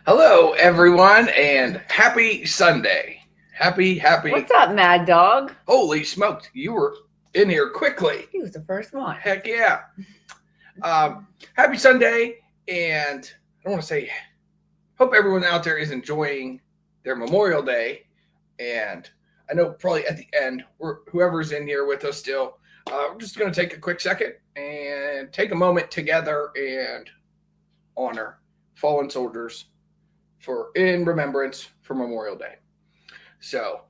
Hello, everyone, and happy Sunday. Happy. What's up, Mad Dog? Holy smokes, you were in here quickly. He was the first one. Heck yeah. Happy Sunday, and I want to say, hope everyone out there is enjoying their Memorial Day. And I know probably at the end, whoever's in here with us still, we're just going to take a quick second and take a moment together and honor fallen soldiers in remembrance for Memorial Day. So,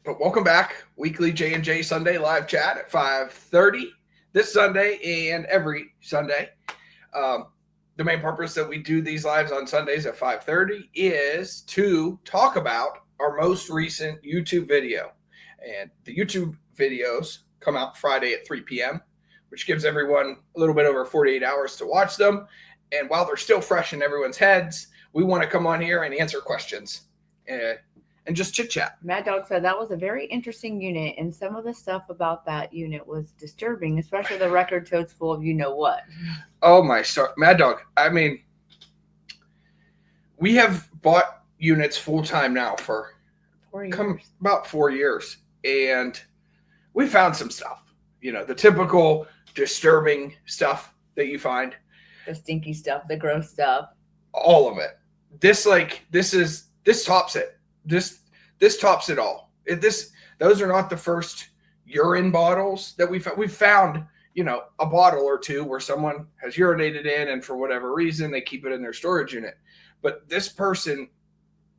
but welcome back, weekly J&J Sunday live chat at 5:30 this Sunday and every Sunday. The main purpose that we do these lives on Sundays at 5:30 is to talk about our most recent YouTube video. And the YouTube videos come out Friday at 3 p.m., which gives everyone a little bit over 48 hours to watch them. And while they're still fresh in everyone's heads, we want to come on here and answer questions and just chit chat. Mad Dog said that was a very interesting unit, and some of the stuff about that unit was disturbing, especially the record totes full of you know what. Oh my star, Mad Dog. I mean, we have bought units full time now for 4 years. About 4 years, and we found some stuff. You know, the typical disturbing stuff that you find. The stinky stuff, the gross stuff. All of it. This tops it. This tops it all. Those are not the first urine bottles that we've found, you know, a bottle or two where someone has urinated in and for whatever reason they keep it in their storage unit. But this person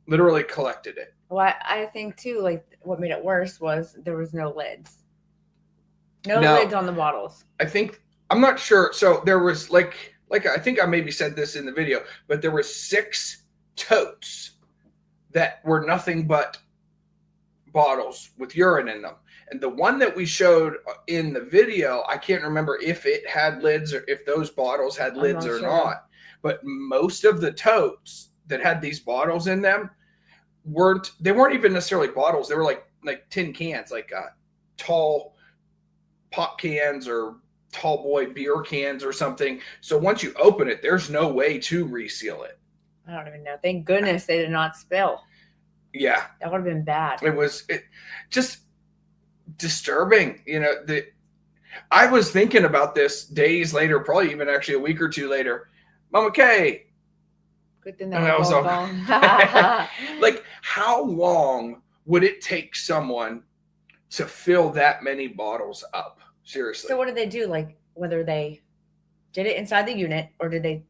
literally collected it. Well, I think too, like what made it worse was there was no lids. No lids on the bottles. I'm not sure. So there was like I think I maybe said this in the video, but there were 6 totes that were nothing but bottles with urine in them. And the one that we showed in the video, I can't remember if it had lids or if those bottles had lids or not. But most of the totes that had these bottles in them weren't even necessarily bottles. They were like tin cans, like tall pop cans or tall boy beer cans or something. So once you open it, there's no way to reseal it. I don't even know. Thank goodness they did not spill. Yeah. That would have been bad. It was just disturbing. You know, I was thinking about this days later, probably even actually a week or two later. Mama Kay. Good thing that was all gone. Like, how long would it take someone to fill that many bottles up? Seriously. So what did they do? Like, whether they did it inside the unit or did they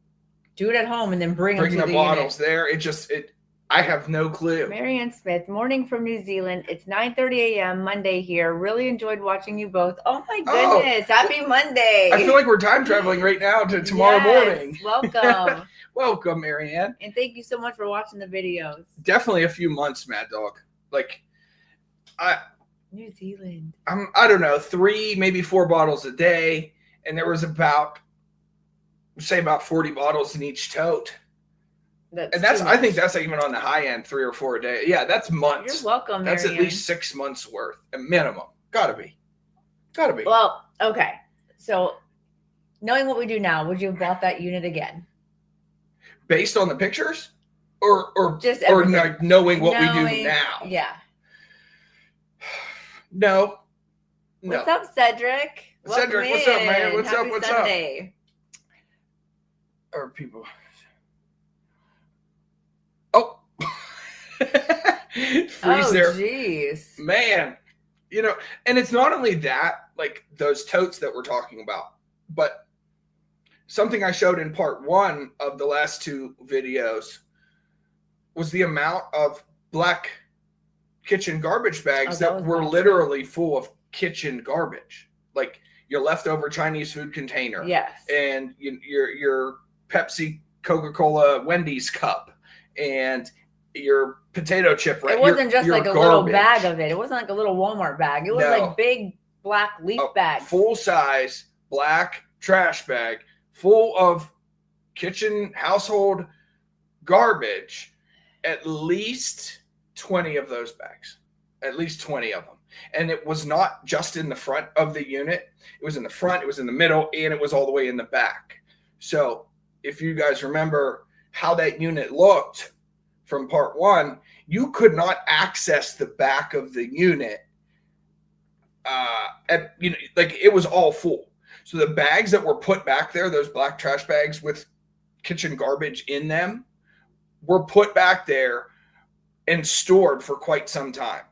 do it at home and then bring them to the bottles unit? there? I have no clue. Marianne Smith, morning from New Zealand. It's 9:30 a.m. Monday here. Really enjoyed watching you both. Oh my goodness. Happy Monday. I feel like we're time traveling right now to tomorrow morning. Welcome. Welcome, Marianne. And thank you so much for watching the videos. Definitely a few months, Mad Dog. Like, New Zealand. I don't know, 3, maybe 4 bottles a day. And there was about 40 bottles in each tote. I think that's even on the high end, 3 or 4 a day. Yeah, that's months. You're welcome, That's Marianne. at least 6 months worth, a minimum. Gotta be. Well, okay. So knowing what we do now, would you have bought that unit again? Based on the pictures? Or just knowing what we do now? Yeah. No. What's up, Cedric? Cedric, what's up, man? What's Happy up? Sunday. Or people. Oh. Freeze there. Jeez. Man. You know, and it's not only that, like those totes that we're talking about, but something I showed in part 1 of the last 2 videos was the amount of black kitchen garbage bags that were literally full of kitchen garbage, like your leftover Chinese food container, yes, and your Pepsi, Coca-Cola, Wendy's cup, and your potato chip. It wasn't just like a little bag of it. It wasn't like a little Walmart bag. It was like big black leaf bags, full size black trash bag full of kitchen household garbage. At least 20 of those bags, at least 20 of them. And it was not just in the front of the unit. It was in the front, it was in the middle, and it was all the way in the back. So if you guys remember how that unit looked from part one, you could not access the back of the unit. Like it was all full. So the bags that were put back there, those black trash bags with kitchen garbage in them, were put back there and stored for quite some time.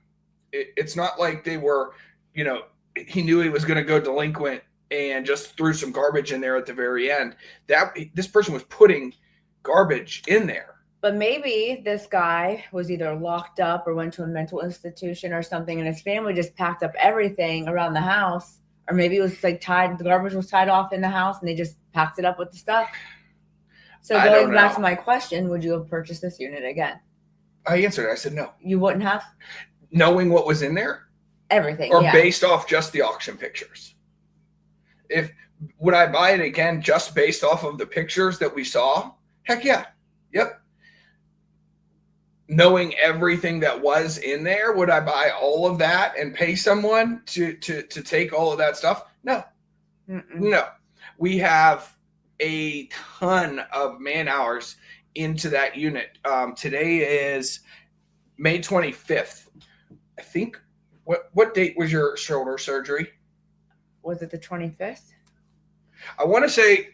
It's not like they were, he knew he was going to go delinquent and just threw some garbage in there at the very end. This person was putting garbage in there. But maybe this guy was either locked up or went to a mental institution or something, and his family just packed up everything around the house. Or maybe it was like the garbage was tied off in the house and they just packed it up with the stuff. So going back to my question, would you have purchased this unit again? I answered. I said no. You wouldn't have? Knowing what was in there? Everything. Or based off just the auction pictures? Would I buy it again just based off of the pictures that we saw? Heck yeah. Yep. Knowing everything that was in there, would I buy all of that and pay someone to take all of that stuff? No. No. We have a ton of man hours into that unit. Today is May 25th. I think, what date was your shoulder surgery? Was it the 25th? I want to say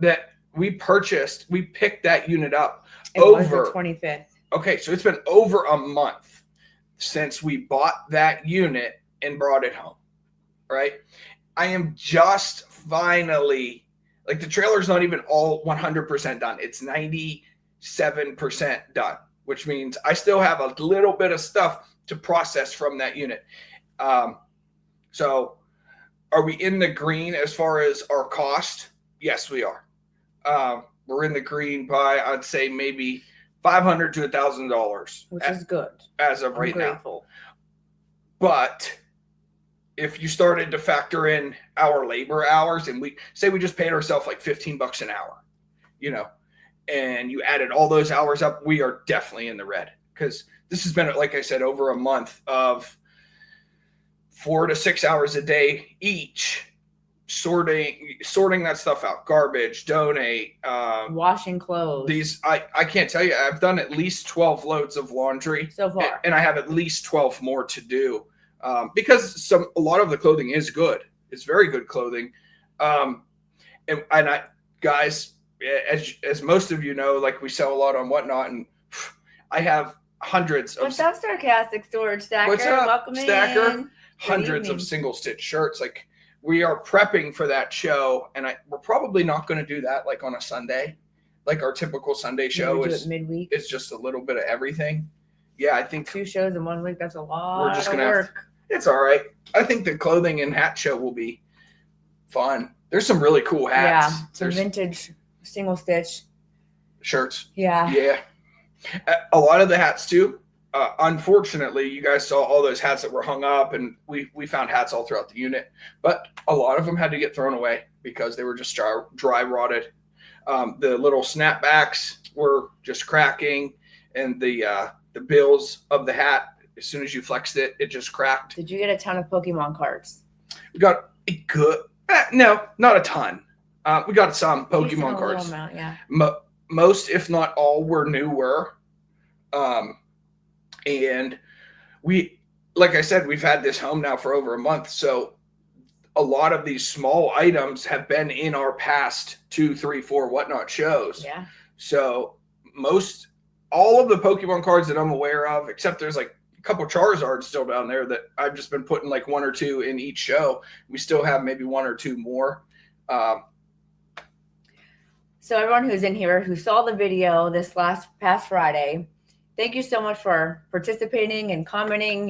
that we picked that unit up was the 25th. Okay, so it's been over a month since we bought that unit and brought it home, right? I am just finally, like the trailer's not even all 100% done. It's 97% done, which means I still have a little bit of stuff to process from that unit. So are we in the green as far as our cost? Yes, we are. We're in the green by, I'd say, maybe $500 to $1,000, which is good as of right now. But if you started to factor in our labor hours, and we just paid ourselves like $15 an hour, and you added all those hours up, we are definitely in the red, because this has been, like I said, over a month of 4 to 6 hours a day each, sorting that stuff out, garbage, donate, washing clothes. I can't tell you, I've done at least 12 loads of laundry so far, and I have at least 12 more to do, because a lot of the clothing is good. It's very good clothing. And I, guys, as most of you know, like we sell a lot on Whatnot, and I have hundreds of. What's up, sarcastic storage stacker? What's up, welcome stacker? In. Hundreds of single stitch shirts. Like, we are prepping for that show, and we're probably not going to do that like on a Sunday, like our typical Sunday show is midweek. It's just a little bit of everything. Yeah, I think 2 shows in 1 week. That's a lot. We're just gonna work. It's all right. I think the clothing and hat show will be fun. There's some really cool hats. Yeah, some vintage single stitch shirts. Yeah. Yeah. A lot of the hats too. Unfortunately, you guys saw all those hats that were hung up, and we found hats all throughout the unit, but a lot of them had to get thrown away because they were just dry rotted. The little snapbacks were just cracking, and the bills of the hat, as soon as you flexed it, it just cracked. Did you get a ton of Pokemon cards? We got a good, no, not a ton. We got some Pokemon cards. Amount, yeah. Most, if not all, were newer. And we, like I said, we've had this home now for over a month. So a lot of these small items have been in our past 2, 3, 4 Whatnot shows. Yeah. So all of the Pokemon cards that I'm aware of, except there's like a couple Charizards still down there that I've just been putting like 1 or 2 in each show. We still have maybe 1 or 2 more. So everyone who's in here who saw the video this past Friday, thank you so much for participating and commenting.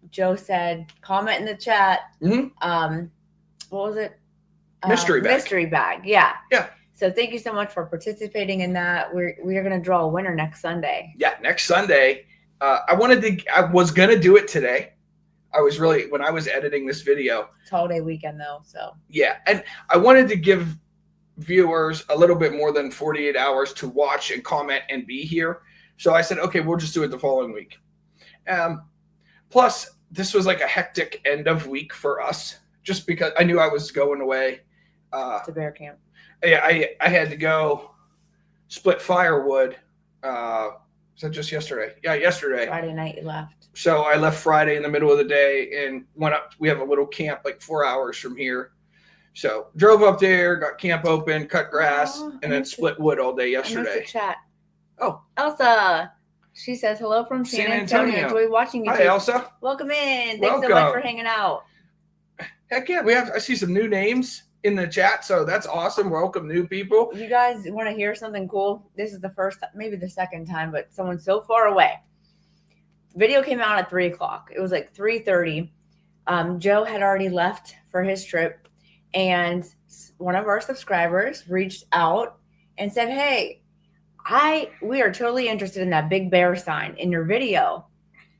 Joe said, comment in the chat. Mm-hmm. What was it? Mystery bag. Mystery bag. Yeah. Yeah. So thank you so much for participating in that. We are going to draw a winner next Sunday. Yeah, next Sunday. I was going to do it today. When I was editing this video. It's holiday weekend though, so. Yeah, and I wanted to give viewers a little bit more than 48 hours to watch and comment and be here. So I said, okay, we'll just do it the following week. Plus, this was like a hectic end of week for us, just because I knew I was going away. To bear camp. Yeah, I had to go split firewood. Was that just yesterday? Yeah, yesterday. Friday night you left. So I left Friday in the middle of the day and went up. We have a little camp like 4 hours from here. So drove up there, got camp open, cut grass, and then split wood all day yesterday. I missed the chat. Oh. Elsa. She says, hello from San Antonio. Enjoy watching you. Hi, Elsa. Welcome in. Thanks so much for hanging out. Heck yeah. I see some new names in the chat, so that's awesome. Welcome new people. You guys want to hear something cool? This is the first, maybe the second time, but someone's so far away. Video came out at 3 o'clock. It was like 3:30. Joe had already left for his trip, and one of our subscribers reached out and said, hey, we are totally interested in that big bear sign in your video,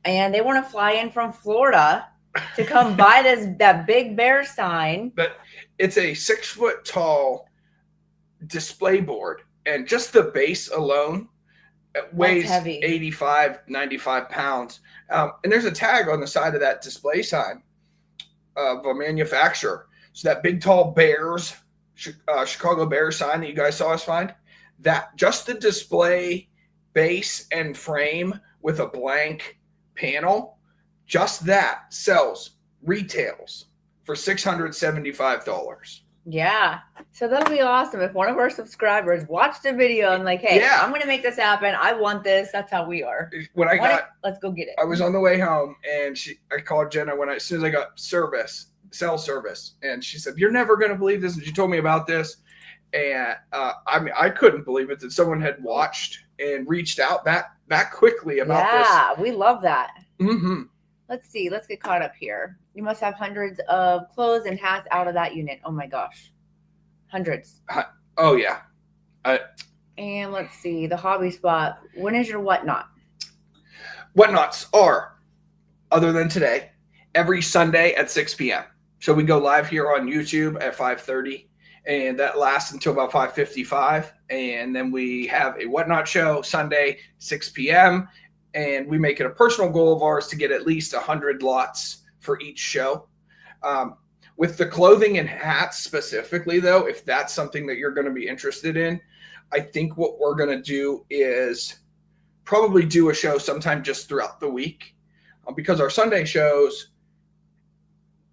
and they want to fly in from Florida to come buy that big bear sign. But it's a 6 foot tall display board, and just the base alone weighs 85, 95 pounds. And there's a tag on the side of that display sign of a manufacturer. So that big tall Bears, Chicago Bears sign that you guys saw us find, that just the display base and frame with a blank panel, just that retails for $675. Yeah. So that'll be awesome. If one of our subscribers watched the video and like, hey, I'm going to make this happen. I want this. That's how we are. Let's go get it. I was on the way home and I called Jenna as soon as I got cell service. And she said, you're never going to believe this. And she told me about this. And I couldn't believe it that someone had watched and reached out that quickly about this. Yeah, we love that. Mm-hmm. Let's see. Let's get caught up here. You must have hundreds of clothes and hats out of that unit. Oh my gosh. Hundreds. Oh yeah. And let's see. The hobby spot. When is your whatnot? Whatnots are, other than today, every Sunday at 6 p.m. So we go live here on YouTube at 5:30, and that lasts until about 5:55. And then we have a Whatnot show Sunday, 6 p.m. And we make it a personal goal of ours to get at least 100 lots for each show. With the clothing and hats specifically, though, if that's something that you're going to be interested in, I think what we're going to do is probably do a show sometime just throughout the week, because our Sunday shows,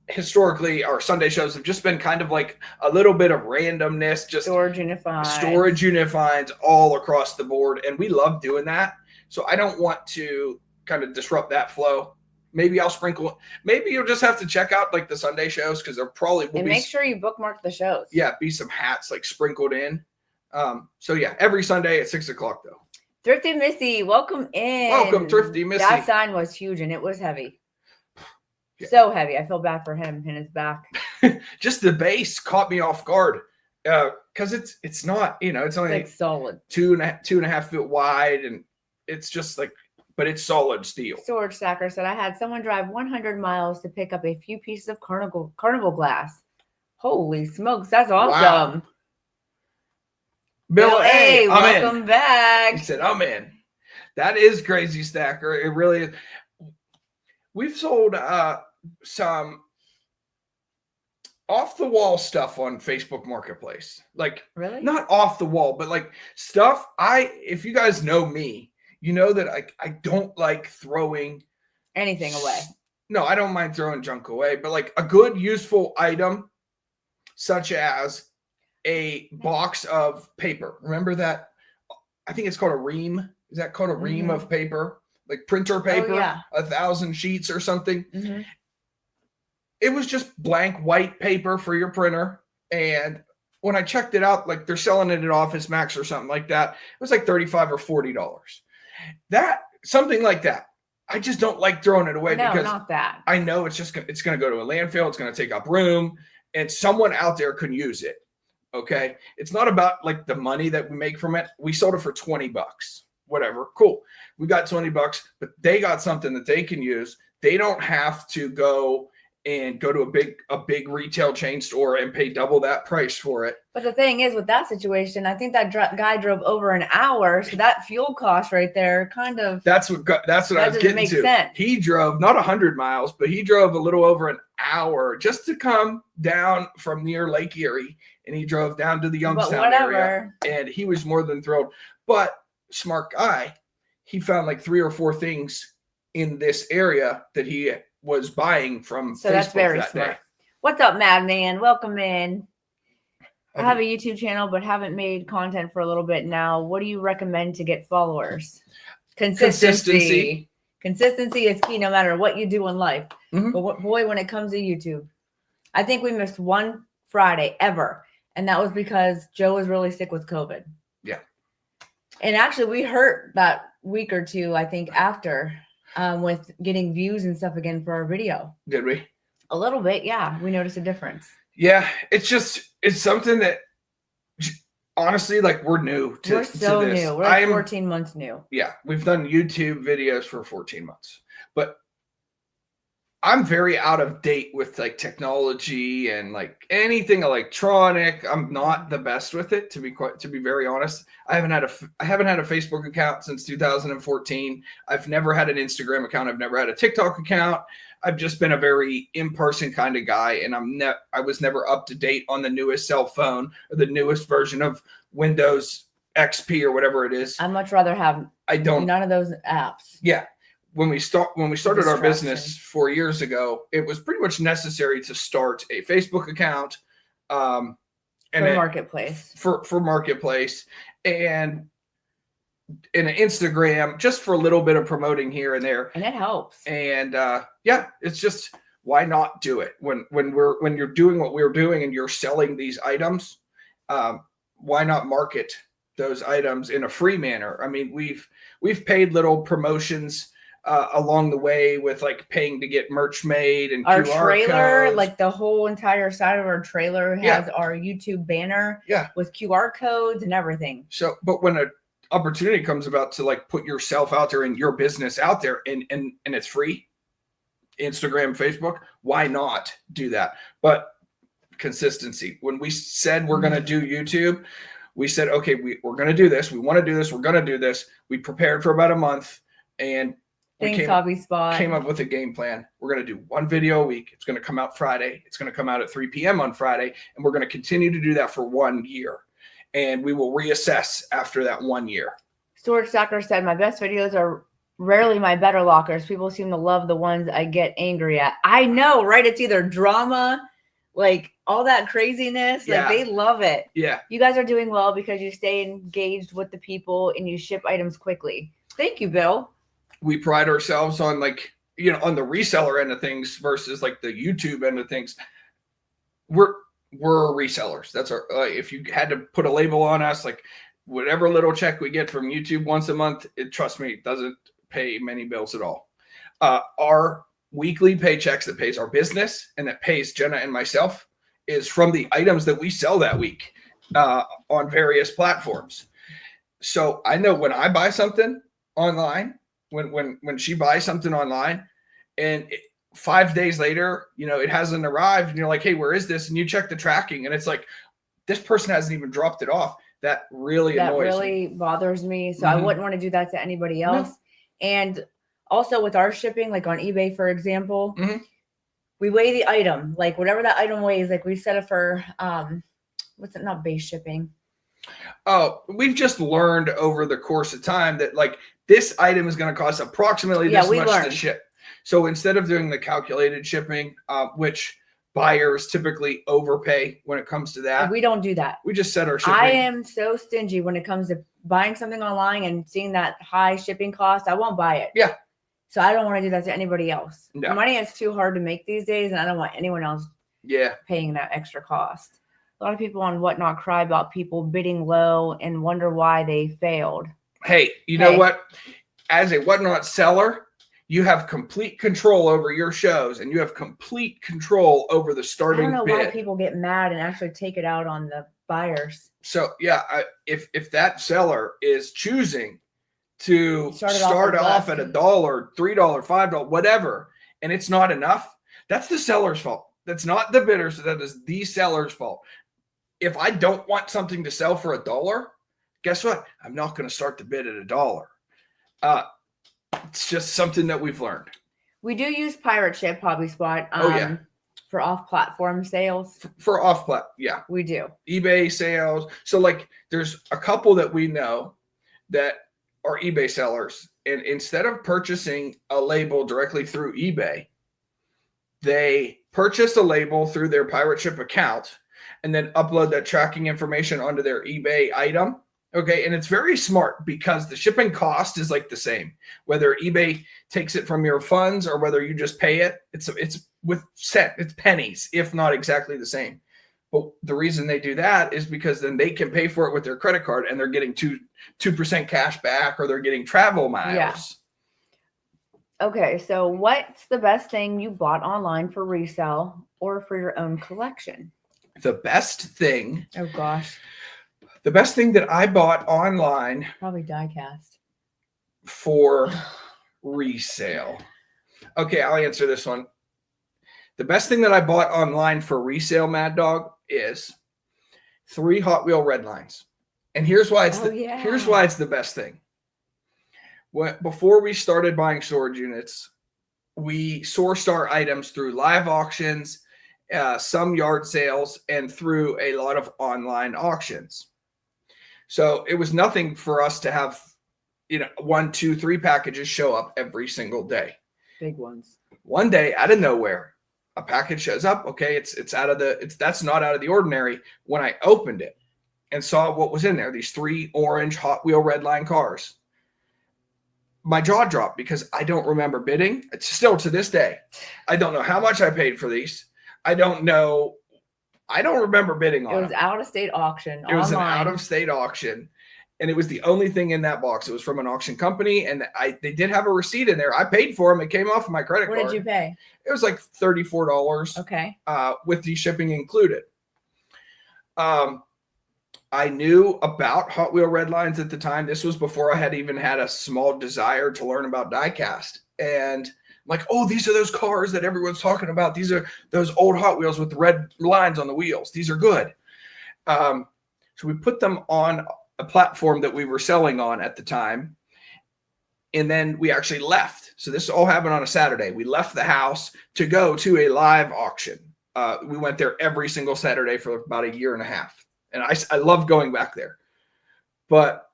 historically, our Sunday shows have just been kind of like a little bit of randomness, just storage unit finds all across the board. And we love doing that. So I don't want to kind of disrupt that flow. Maybe I'll sprinkle. Maybe you'll just have to check out like the Sunday shows, because there probably will be. Make sure you bookmark the shows. Yeah, be some hats like sprinkled in. So yeah, every Sunday at 6 o'clock though. Thrifty Missy, welcome in. Welcome, Thrifty Missy. That sign was huge and it was heavy. Yeah. So heavy. I feel bad for him and his back. Just the base caught me off guard. Because it's not, it's only like solid 2.5 feet wide, and it's just like, but it's solid steel. Storage Stacker said, I had someone drive 100 miles to pick up a few pieces of carnival glass. Holy smokes, that's awesome. Wow. Bill A, welcome back. He said, I'm in. That is crazy, Stacker. It really is. We've sold some off the wall stuff on Facebook Marketplace. Like, really? Not off the wall, but like stuff. If you guys know me, you know that I don't like throwing anything away. No, I don't mind throwing junk away, but like a good useful item, such as a box of paper. Remember that? I think it's called a ream. Is that called a ream of paper? Like printer paper, 1,000 sheets or something. Mm-hmm. It was just blank white paper for your printer. And when I checked it out, like they're selling it at Office Max or something like that, it was like $35 or $40. Something like that. I just don't like throwing it away because not that. I know it's going to go to a landfill. It's going to take up room, and someone out there can use it. Okay. It's not about like the money that we make from it. We sold it for $20, whatever. Cool. We got $20, but they got something that they can use. They don't have to go and go to a big retail chain store and pay double that price for it. But the thing is, with that situation, I think that guy drove over an hour, so that fuel cost right there kind of that's what I was getting to. Sense. He drove not 100 miles, but he drove a little over an hour just to come down from near Lake Erie, and he drove down to the Youngstown area, and he was more than thrilled. But smart guy, he found like 3 or 4 things in this area that he was buying from so Facebook that's very that smart. day. What's up, Madman? Welcome in. I have a YouTube channel, but haven't made content for a little bit now. What do you recommend to get followers? Consistency. Consistency is key no matter what you do in life. Mm-hmm. But boy, when it comes to YouTube, I think we missed one Friday ever. And that was because Joe was really sick with COVID. Yeah. And actually, we hurt that week or two, I think, after with getting views and stuff again for our video. Did we? A little bit, yeah. We noticed a difference. Yeah, it's something that honestly, like, we're new to We're so to this. new. We're like 14 months new. Yeah, we've done YouTube videos for 14 months. But I'm very out of date with like technology and like anything electronic. I'm not the best with it, to be very honest. I haven't had a Facebook account since 2014. I've never had an Instagram account. I've never had a TikTok account. I've just been a very in-person kind of guy, and I was never up to date on the newest cell phone or the newest version of Windows XP or whatever it is. I'd much rather have none of those apps. Yeah. When we started our business 4 years ago, it was pretty much necessary to start a Facebook account, and Marketplace for Marketplace, and an Instagram just for a little bit of promoting here and there, and it helps. And yeah, it's just, why not do it when you're doing what we're doing and you're selling these items? Why not market those items in a free manner? I mean, we've paid little promotions along the way with like paying to get merch made and our QR trailer codes. Like the whole entire side of our trailer has our YouTube banner with QR codes and everything. So, but when an opportunity comes about to like put yourself out there and your business out there and it's free, Instagram, Facebook, why not do that? But consistency. When we said we're going to do YouTube, we said, okay, we're going to do this. We want to do this. We're going to do this. We prepared for about a month, and Hobby Spot came up with a game plan. We're going to do one video a week. It's going to come out Friday. It's going to come out at 3 p.m. on Friday. And we're going to continue to do that for 1 year. And we will reassess after that 1 year. Storage Stacker said, my best videos are rarely my better lockers. People seem to love the ones I get angry at. I know, right? It's either drama, like all that craziness. Like they love it. Yeah. You guys are doing well because you stay engaged with the people and you ship items quickly. Thank you, Bill. We pride ourselves on like, on the reseller end of things versus like the YouTube end of things. We're resellers. That's our, if you had to put a label on us, like whatever little check we get from YouTube once a month, trust me, it doesn't pay many bills at all. Our weekly paychecks that pays our business and that pays Jenna and myself is from the items that we sell that week on various platforms. So I know when I buy something online, when she buys something online and 5 days later, it hasn't arrived and you're like, hey, where is this? And you check the tracking and it's like, this person hasn't even dropped it off. That really annoys me. Bothers me. So I wouldn't want to do that to anybody else. No. And also with our shipping, like on eBay, for example, we weigh the item, like whatever that item weighs, like we set it for, not base shipping. Oh, we've just learned over the course of time that like this item is going to cost approximately this much to ship. So instead of doing the calculated shipping, which buyers typically overpay when it comes to that, we don't do that. We just set our shipping. I am so stingy when it comes to buying something online and seeing that high shipping cost. I won't buy it. Yeah. So I don't want to do that to anybody else. No. Money is too hard to make these days, and I don't want anyone else paying that extra cost. A lot of people on Whatnot cry about people bidding low and wonder why they failed. Hey, you know what? As a Whatnot seller, you have complete control over your shows, and you have complete control over the starting bid. I don't know why people get mad and actually take it out on the buyers. So, if that seller is choosing to start off at $1, $3, $5, whatever, and it's not enough, That's the seller's fault. That's not the bidder's. That is the seller's fault. If I don't want something to sell for $1, guess what? I'm not going to start the bid at $1. It's just something that we've learned. We do use Pirate Ship Hobby Spot. Yeah. For off-platform sales. For off-plat, yeah. We do. eBay sales. So like there's a couple that we know that are eBay sellers. And instead of purchasing a label directly through eBay, they purchase a label through their Pirate Ship account and then upload that tracking information onto their eBay item. Okay. And it's very smart because the shipping cost is like the same, whether eBay takes it from your funds or whether you just pay it. It's it's pennies, if not exactly the same. But the reason they do that is because then they can pay for it with their credit card and they're getting 2% cash back, or they're getting travel miles. Yeah. Okay. So what's the best thing you bought online for resale or for your own collection? The best thing. Oh gosh. The best thing that I bought online. Probably diecast. For resale. Okay, I'll answer this one. The best thing that I bought online for resale, Mad Dog, is 3 Hot Wheel red lines. And here's why it's here's why it's the best thing. Before we started buying storage units, we sourced our items through live auctions, some yard sales, and through a lot of online auctions. So it was nothing for us to have, 1, 2, 3 packages show up every single day. Big ones. One day, out of nowhere, a package shows up. Okay, that's not out of the ordinary. When I opened it and saw what was in there, these 3 orange Hot Wheel red line cars, my jaw dropped because I don't remember bidding. It's still to this day. I don't know how much I paid for these. I don't remember bidding on it. It was out-of-state auction. It was an out-of-state auction, and it was the only thing in that box. It was from an auction company, and they did have a receipt in there. I paid for them. It came off of my credit card. What did you pay? It was like $34. Okay. With the shipping included. I knew about Hot Wheel red lines at the time. This was before I had even had a small desire to learn about diecast. And I'm like, oh, these are those cars that everyone's talking about. These are those old Hot Wheels with the red lines on the wheels. These are good. So we put them on a platform that we were selling on at the time. And then we actually left. So this all happened on a Saturday. We left the house to go to a live auction. We went there every single Saturday for about 1.5 years. And I love going back there. But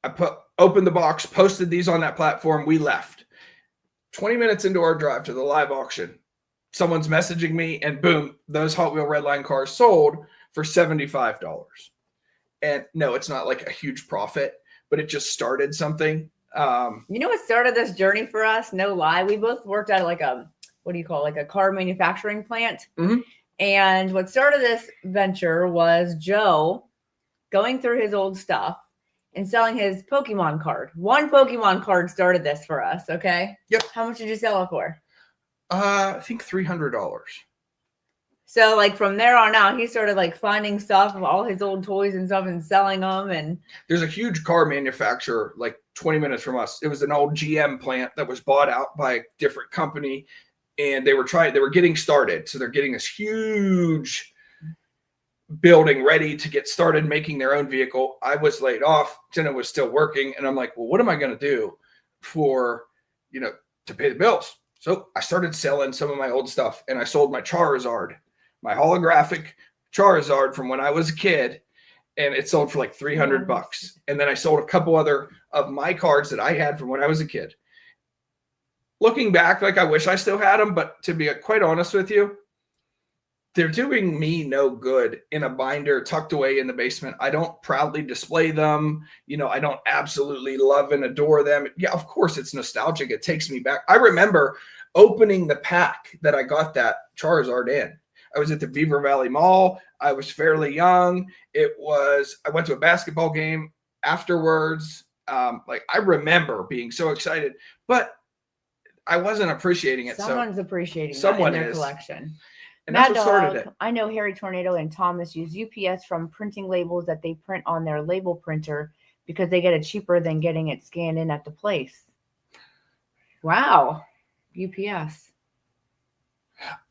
I opened the box, posted these on that platform. We left. 20 minutes into our drive to the live auction, someone's messaging me, and boom, those Hot Wheel Redline cars sold for $75. And no, it's not like a huge profit, but it just started something. What started this journey for us? No lie. We both worked at like a car manufacturing plant. Mm-hmm. And what started this venture was Joe going through his old stuff and selling his Pokemon card. One Pokemon card started this for us. Okay. Yep. How much did you sell it for? I think $300. So like from there on out, he started like finding stuff of all his old toys and stuff and selling them. And there's a huge car manufacturer like 20 minutes from us. It was an old GM plant that was bought out by a different company, and they were getting started. So they're getting this huge building ready to get started making their own vehicle. I was laid off. Jenna was still working. And I'm like, well, what am I going to do for, to pay the bills? So I started selling some of my old stuff, and I sold my Charizard, my holographic Charizard from when I was a kid, and it sold for like $300. And then I sold a couple other of my cards that I had from when I was a kid. Looking back, like I wish I still had them, but to be quite honest with you, they're doing me no good in a binder tucked away in the basement. I don't proudly display them. I don't absolutely love and adore them. Yeah, of course it's nostalgic. It takes me back. I remember opening the pack that I got that Charizard in. I was at the Beaver Valley Mall. I was fairly young. I went to a basketball game afterwards. I remember being so excited, but I wasn't appreciating it. Someone's appreciating someone in their is. Collection. And that's what started it. I know Harry Tornado and Thomas use UPS from printing labels that they print on their label printer because they get it cheaper than getting it scanned in at the place. Wow. UPS.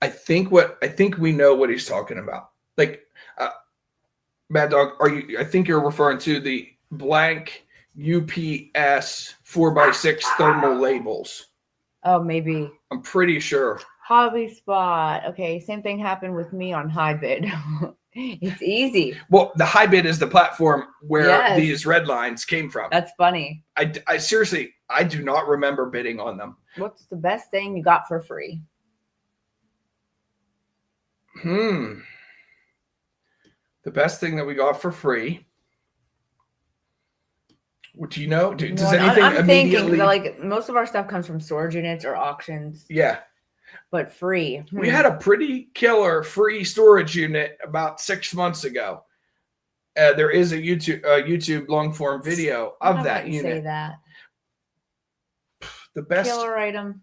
I think we know what he's talking about. Like, Mad Dog, I think you're referring to the blank UPS 4x6 thermal labels. Oh, maybe. I'm pretty sure. Hobby Spot. Okay, same thing happened with me on Hybid. It's easy. Well, the Hybid is the platform where Yes. these red lines came from. That's funny. I seriously, I do not remember bidding on them. What's the best thing you got for free? The best thing that we got for free. What do you know? Does anything I'm immediately? Thinking, like most of our stuff comes from storage units or auctions. Yeah. But free. We had a pretty killer free storage unit about 6 months ago. There is a YouTube long form video of that unit. Say that. The best killer item.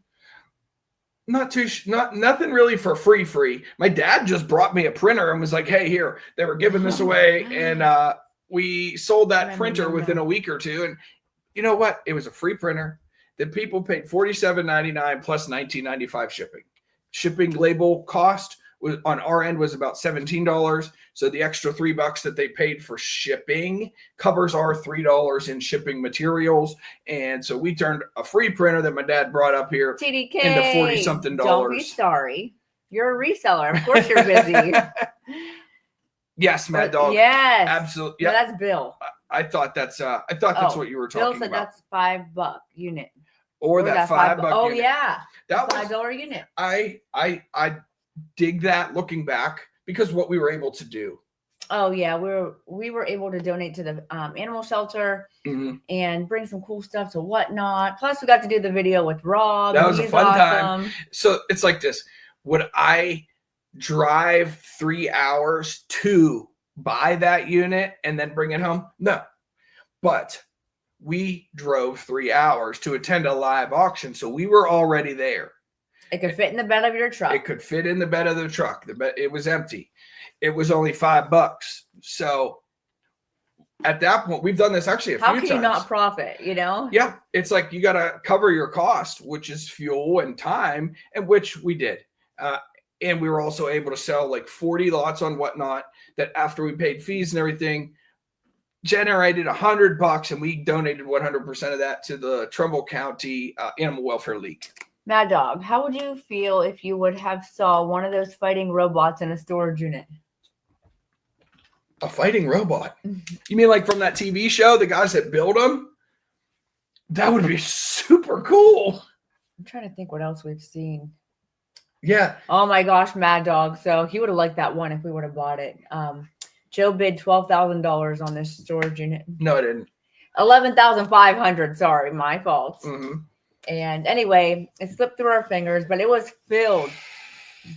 Nothing really for free. My dad just brought me a printer and was like, "Hey, here." They were giving this away, and we sold that printer within a week or two. And you know what? It was a free printer. The people paid $47.99 plus $19.95 shipping. Shipping label cost was on our end was about $17. So the extra $3 that they paid for shipping covers our $3 in shipping materials. And so we turned a free printer that my dad brought up here TDK, into $40-something. Don't be sorry. You're a reseller. Of course you're busy. Yes, Mad Dog. Yes. Absolutely. Yeah. Yeah. No, that's Bill. I thought that's what you were Bill talking said about. that's $5 unit. Or that $5 Oh unit. yeah. That $5 unit. I dig that looking back because what we were able to do. Oh yeah, we were able to donate to the animal shelter and bring some cool stuff to Whatnot. Plus, we got to do the video with Rob. That was a fun time. So it's like this: would I drive 3 hours to buy that unit and then bring it home? No, but we drove 3 hours to attend a live auction, so we were already there. It could fit in the bed of your truck. It could fit in the bed of the truck. It was empty. It was only $5. So at that point, we've done this actually a few times. How can you not profit, you know? Yeah. It's like you got to cover your cost, which is fuel and time, and which we did. And we were also able to sell like 40 lots on Whatnot that after we paid fees and everything, generated $100, and we donated 100% of that to the Trumbull County Animal Welfare League. Mad Dog, how would you feel if you would have saw one of those fighting robots in a storage unit? A fighting robot? You mean like from that TV show, the guys that build them? That would be super cool. I'm trying to think what else we've seen. Yeah. Oh my gosh, Mad Dog. So he would have liked that one if we would have bought it. Joe bid $12,000 on this storage unit. No, I didn't. 11,500. Sorry, my fault. Mm-hmm. And anyway, it slipped through our fingers, but it was filled.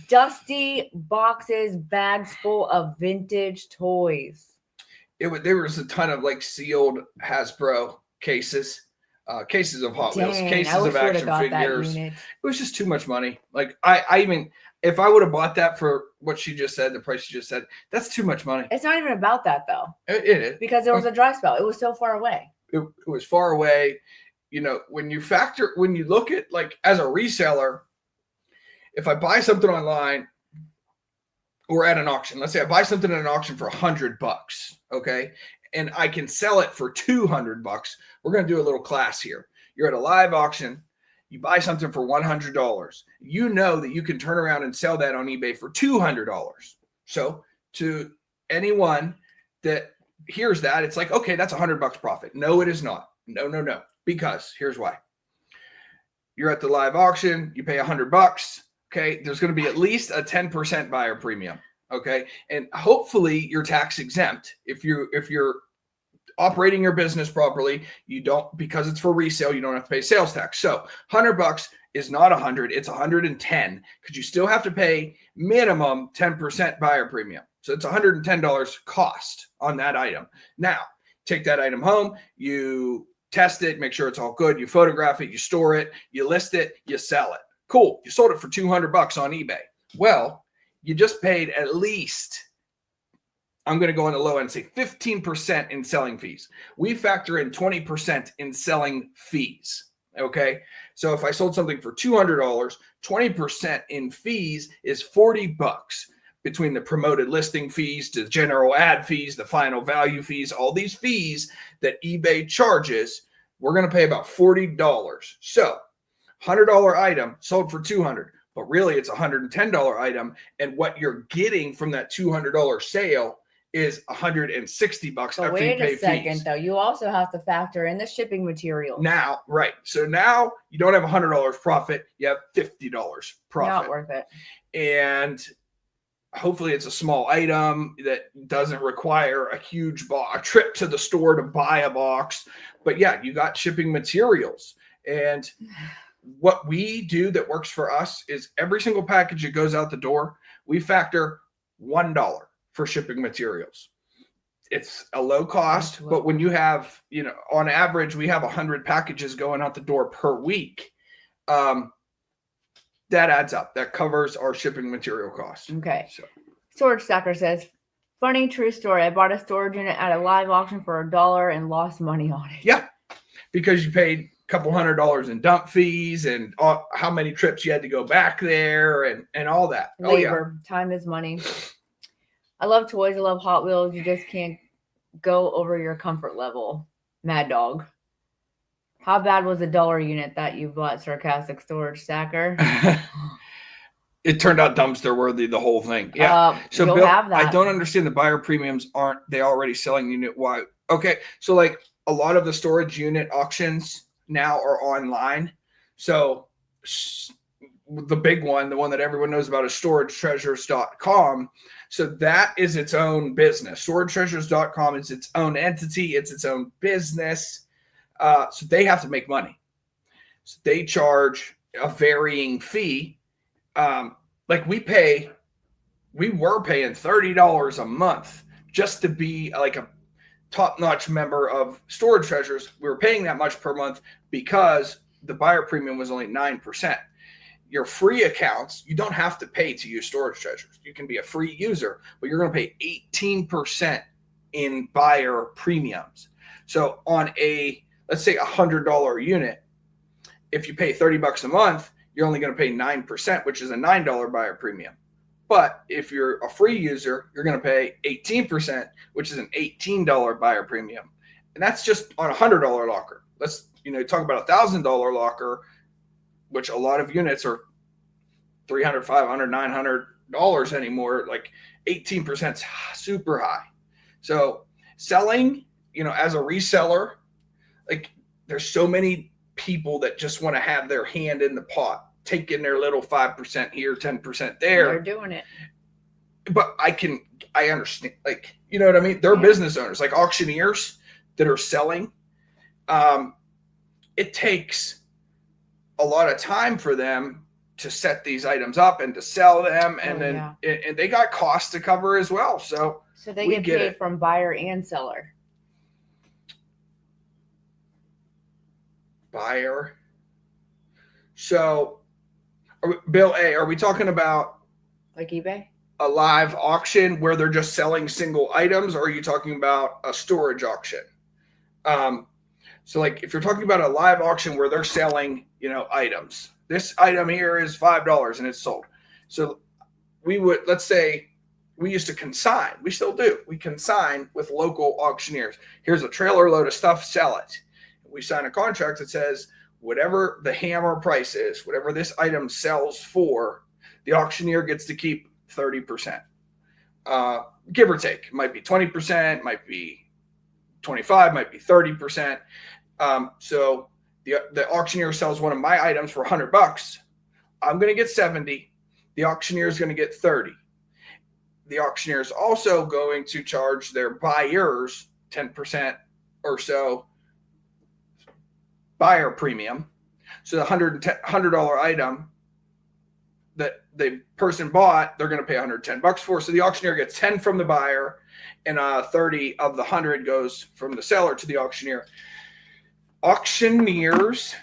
Dusty boxes, bags full of vintage toys. There was a ton of like sealed Hasbro cases, cases of Hot Wheels, cases of action figures. It was just too much money. Like I even, if I would have bought that for what she just said, the price she just said, that's too much money. It's not even about that though. It is. Because there was a dry spell. It was so far away. It was far away. You know, when you look at like as a reseller, if I buy something online or at an auction, let's say I buy something at an auction for $100, okay, and I can sell it for $200. We're going to do a little class here. You're at a live auction. You buy something for $100. You know that you can turn around and sell that on eBay for $200. So to anyone that hears that, it's like, okay, that's $100 profit. No, it is not. No. Because here's why. You're at the live auction, you pay $100. Okay. There's going to be at least a 10% buyer premium. Okay. And hopefully you're tax exempt. If you're operating your business properly, you don't, because it's for resale, you don't have to pay sales tax. So $100 is not 100, it's 110 because you still have to pay minimum 10% buyer premium. So it's $110 cost on that item. Now, take that item home, you test it, make sure it's all good, you photograph it, you store it, you list it, you sell it. Cool. You sold it for $200 on eBay. Well, you just paid at least, I'm going to go on the low end and say 15% in selling fees. We factor in 20% in selling fees. Okay. So if I sold something for $200, 20% in fees is $40 between the promoted listing fees to general ad fees, the final value fees, all these fees that eBay charges. We're going to pay about $40. So $100 item sold for $200, but really it's a $110 item. And what you're getting from that $200 sale is $160 But after you wait pay a second, fees. though. You also have to factor in the shipping materials. Now, right. So now you don't have $100 profit. You have $50 profit. Not worth it. And hopefully it's a small item that doesn't require a huge a trip to the store to buy a box. But yeah, you got shipping materials. And what we do that works for us is every single package that goes out the door, we factor $1 for shipping materials. It's a low cost, but when you have, on average, we have 100 packages going out the door per week. That adds up. That covers our shipping material costs. Okay. So. Storage Stacker says, funny true story. I bought a storage unit at a live auction for $1 and lost money on it. Yeah, because you paid a couple $100 in dump fees and how many trips you had to go back there and all that. Labor, time is money. I love toys. I love Hot Wheels. You just can't go over your comfort level. Mad Dog. How bad was the $1 unit that you bought, Sarcastic Storage Stacker? It turned out dumpster worthy, the whole thing. Yeah. So Bill, have that. I don't understand the buyer premiums. Aren't they already selling unit wide? Okay. So like a lot of the storage unit auctions now are online. So the big one, the one that everyone knows about is storagetreasures.com. So that is its own business. Storagetreasures.com is its own entity. It's its own business. So they have to make money. So they charge a varying fee. Like we were paying $30 a month just to be like a top-notch member of Storage Treasures. We were paying that much per month because the buyer premium was only 9%. Your free accounts, you don't have to pay to use Storage Treasures. You can be a free user, but you're going to pay 18% in buyer premiums. So on let's say $100 unit, if you pay $30 a month, you're only going to pay 9%, which is a $9 buyer premium. But if you're a free user, you're going to pay 18%, which is an $18 buyer premium. And that's just on a $100 locker. Let's, talk about a $1,000 locker, which a lot of units are $300, $500, $900 anymore. Like 18% is super high. So selling, as a reseller, like there's so many people that just want to have their hand in the pot, taking their little 5% here, 10% there. They're doing it. But I understand, like, you know what I mean? They're business owners, like auctioneers that are selling. It takes a lot of time for them to set these items up and to sell them. And and they got costs to cover as well. So they get paid from buyer and seller. Buyer. So, Bill A, are we talking about like eBay? A live auction where they're just selling single items, or are you talking about a storage auction? So like if you're talking about a live auction where they're selling, items, this item here is $5 and it's sold. So let's say we used to consign. We still do. We consign with local auctioneers. Here's a trailer load of stuff, sell it. We sign a contract that says whatever the hammer price is, whatever this item sells for, the auctioneer gets to keep 30%. Give or take. It might be 20%, might be 25, might be 30%. So the auctioneer sells one of my items for $100. I'm going to get 70. The auctioneer is going to get 30. The auctioneer is also going to charge their buyers 10% or so buyer premium. So the $100 item that the person bought, they're going to pay $110 for. So the auctioneer gets 10 from the buyer, and 30 of the 100 goes from the seller to the auctioneer. Auctioneers,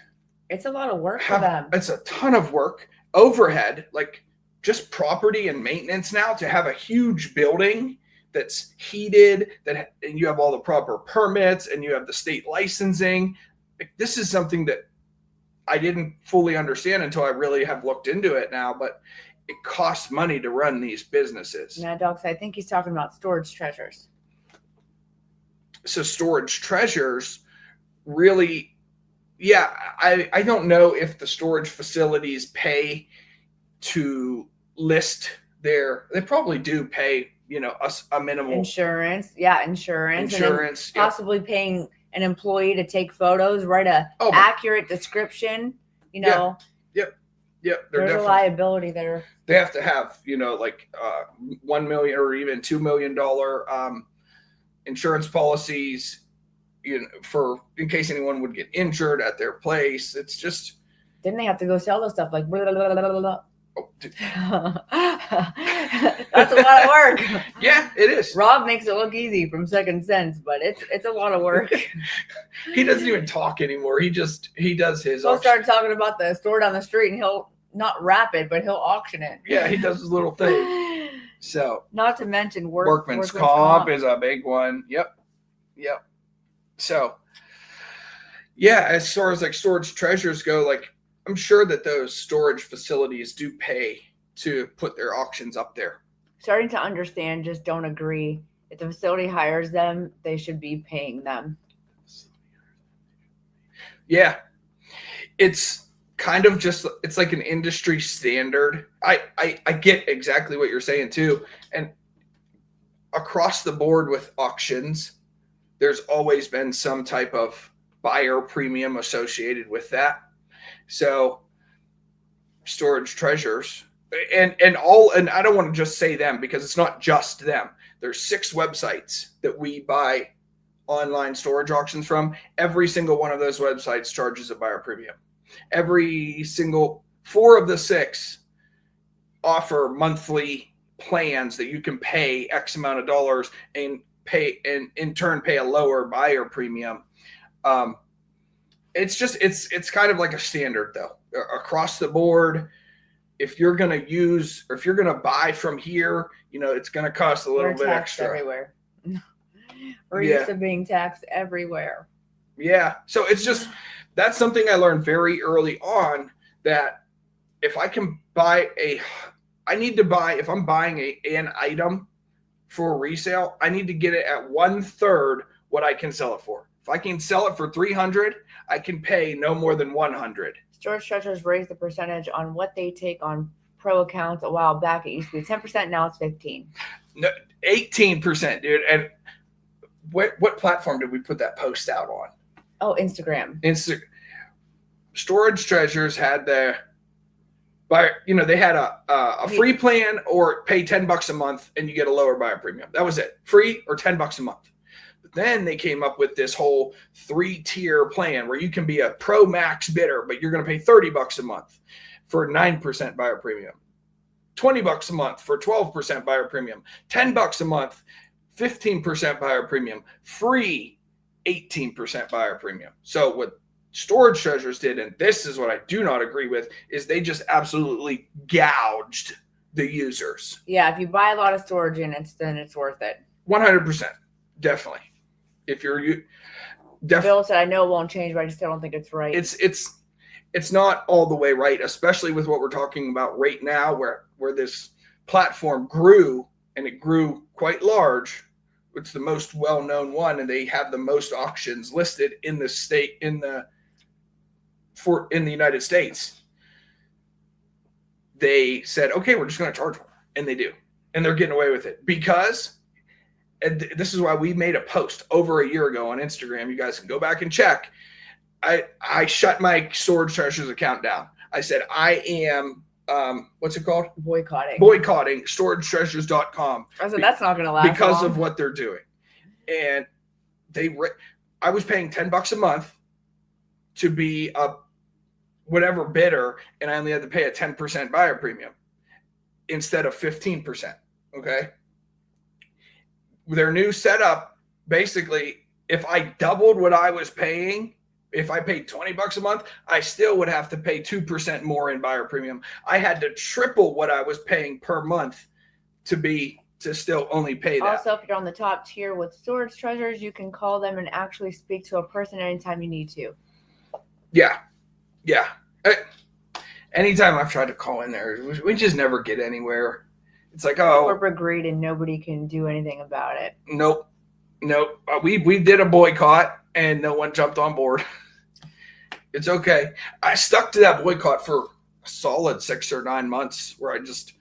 it's a lot of work for them. It's a ton of work. Overhead, like just property and maintenance now, to have a huge building that's heated, and you have all the proper permits and you have the state licensing. Like, this is something that I didn't fully understand until I really have looked into it now, but it costs money to run these businesses. Now, Docs, I think he's talking about storage treasures. So storage treasures really, yeah, I don't know if the storage facilities pay to list they probably do pay, a minimal insurance. Yeah, insurance. Insurance. And then possibly paying an employee to take photos, write accurate description, Yep. There's a liability there. They have to have, like $1 million or even $2 million insurance policies, for in case anyone would get injured at their place. It's just. Didn't they have to go sell those stuff like blah, blah, blah, blah, blah. Oh, that's a lot of work. Yeah, it is. Rob makes it look easy from Second Sense, but it's a lot of work. He doesn't even talk anymore. He does his. He'll start talking about the store down the street, and he'll not wrap it, but he'll auction it. Yeah, he does his little thing. So, not to mention workman's comp is a big one. Yep. So, yeah, as far as like storage treasures go, like I'm sure that those storage facilities do pay to put their auctions up there. Starting to understand, just don't agree. If the facility hires them, they should be paying them. Yeah. It's kind of just, it's like an industry standard. I get exactly what you're saying too. And across the board with auctions, there's always been some type of buyer premium associated with that. So storage treasures and I don't want to just say them because it's not just them. There's 6 websites that we buy online storage auctions from. Every single one of those websites charges a buyer premium. Every single 4 of the 6 offer monthly plans that you can pay X amount of dollars and in turn pay a lower buyer premium. It's kind of like a standard though across the board. If you're going to buy from here, it's going to cost a little bit extra everywhere. We're used to being taxed everywhere. Yeah. So that's something I learned very early on, that if I can if I'm buying an item for resale, I need to get it at 1/3 what I can sell it for. If I can sell it for $300, I can pay no more than $100. Storage treasures raised the percentage on what they take on pro accounts a while back. It used to be 10%. Now it's 15%. No, 18%, dude. And what platform did we put that post out on? Oh, Instagram. Storage treasures had they had a free plan or pay $10 a month and you get a lower buyer premium. That was it. Free or $10 a month. But then they came up with this whole 3-tier plan where you can be a pro max bidder, but you're going to pay $30 a month for 9% buyer premium, $20 a month for 12% buyer premium, $10 a month, 15% buyer premium, free 18% buyer premium. So what storage treasures did, and this is what I do not agree with, is they just absolutely gouged the users. Yeah, if you buy a lot of storage units, then it's worth it. 100%. Definitely. If you're Bill said, I know it won't change, but I just don't think it's right. It's not all the way right, especially with what we're talking about right now, where this platform grew, and it grew quite large. It's the most well-known one, and they have the most auctions listed in the United States. They said, okay, we're just going to charge more, and they do, and they're getting away with it because. And this is why we made a post over a year ago on Instagram. You guys can go back and check. I shut my storage treasures account down. I said, I am, what's it called? Boycotting storagetreasures.com. I said, that's not going to last because long. of what they're doing. And I was paying $10 a month to be a whatever bidder, and I only had to pay a 10% buyer premium instead of 15%. Okay. Their new setup, basically, if I doubled what I was paying, if I paid $20 a month, I still would have to pay 2% more in buyer premium. I had to triple what I was paying per month to still only pay that. Also, if you're on the top tier with storage treasures, you can call them and actually speak to a person anytime you need to. Yeah. Yeah. Anytime I've tried to call in there, we just never get anywhere. It's like, oh, corporate greed, and nobody can do anything about it. Nope. We did a boycott and no one jumped on board. It's okay. I stuck to that boycott for a solid 6 or 9 months where I just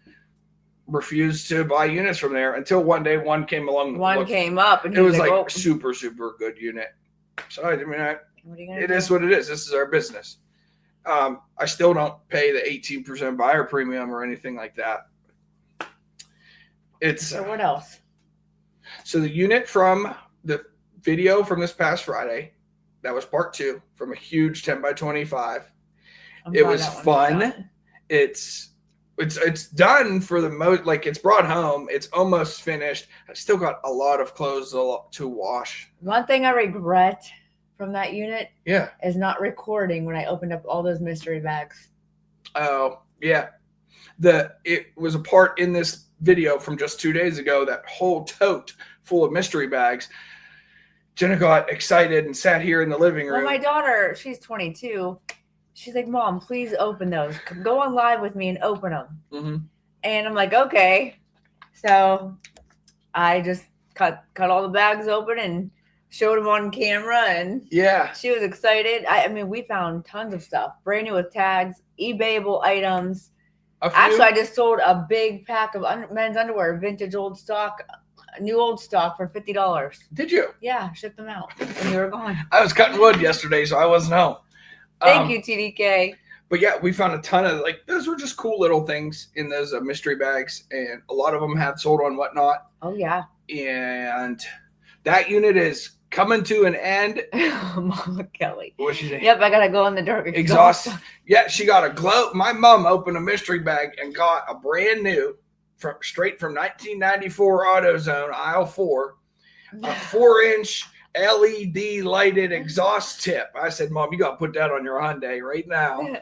refused to buy units from there until one day one came along. One came up and it was like oh. super good unit. So I mean, it is what it is. This is our business. I still don't pay the 18% buyer premium or anything like that. So what else? So the unit from the video from this past Friday, that was part 2 from a huge 10x25. It was fun. It's done for the most, like it's brought home. It's almost finished. I still got a lot of clothes to wash. One thing I regret from that unit, yeah, is not recording when I opened up all those mystery bags. Oh yeah, it was a part in this video from just 2 days ago, that whole tote full of mystery bags. Jenna got excited and sat here in the living room. Well, my daughter, she's 22. She's like, Mom, please open those. Go on live with me and open them. Mm-hmm. And I'm like, okay. So I just cut all the bags open and showed them on camera, and yeah, she was excited. I mean, we found tons of stuff, brand new with tags, eBayable items. Actually, I just sold a big pack of men's underwear, vintage old stock, new old stock for $50. Did you? Yeah, shipped them out when you were gone. I was cutting wood yesterday, so I wasn't home. Thank you, TDK. But yeah, we found a ton of, like, those were just cool little things in those mystery bags, and a lot of them have sold on Whatnot. Oh yeah. And that unit is coming to an end. Mama Kelly. What she say? Yep, I gotta go in the dark. Exhaust. Yeah, she got a glow. My mom opened a mystery bag and got a brand new, straight from 1994 AutoZone aisle 4, a 4-inch LED lighted exhaust tip. I said, Mom, you got to put that on your Hyundai right now.